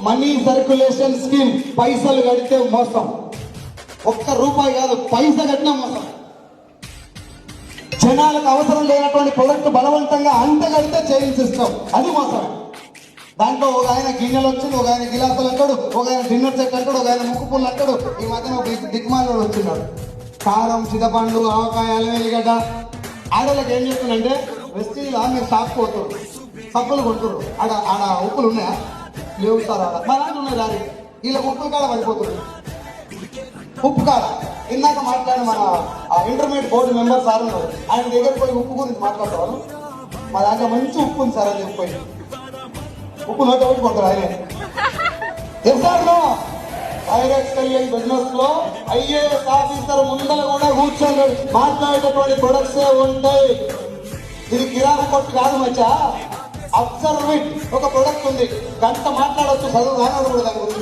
Money circulation scheme. పైసలు కడితే మోసం, ఒక్క రూపాయి కాదు పైసా కట్టినా మోసం. జనాలకు అవసరం లేనటువంటి ప్రొడక్ట్ బలవంతంగా అంత కడితే చేయించిస్తాం, అది మోసం. దాంట్లో ఒక ఆయన గిన్నెలు వచ్చింది, ఒక ఆయన గిలాసులు అంటాడు, ఒక ఆయన డిన్నర్ సెట్ అంటాడు, ఒక ఆయన ముక్కు పుల్లు అంటాడు. ఈ మధ్యన ఒక దిగ్మానుడు వచ్చిన్నాడు. కారం, చింతపండు, ఆవకాయ, అల్లం ఎల్లిగడ్డ. ఆడోళ్ళకి ఏం చెప్తుందంటే వెస్టీజ్లా మీరు షాప్ పోతారు, సబ్బులు కొంటారు, ఆడ ఉప్పులు ఉన్నాయా లేవు సార్, ఆడ మా నాన్న ఉన్నాయి దారి వీళ్ళ ఉప్పుల కాడ పడిపోతుంది. ఉప్పు కాడ ఇందాక మాట్లాడిన మన ఇంటర్మీడియట్ బోర్డు మెంబర్ సార్ ఉన్నారు, ఆయన దగ్గర పోయి ఉప్పు గురించి మాట్లాడతారు. మా దాంట్లో మంచి ఉప్పు ఉంది సార్ అని చెప్పిపోయి ఉప్పు నోట ఒకటి కొంటారు ఆయన. ఎస్ఆర్లో డైరెక్ట్ బిజినెస్ లో ఐఏఎస్ ఆఫీసర్ ముందర కూడా కూర్చొని మాట్లాడేటటువంటి ప్రొడక్ట్స్ ఉంటాయి. ఇది కిరాణా కొట్టు కాదు మచ్చా, అబ్జర్వ్ ఇట్. ఒక ప్రొడక్ట్ ఉంది, గంట మాట్లాడవచ్చు, చదువు రానప్పుడు దాని గురించి.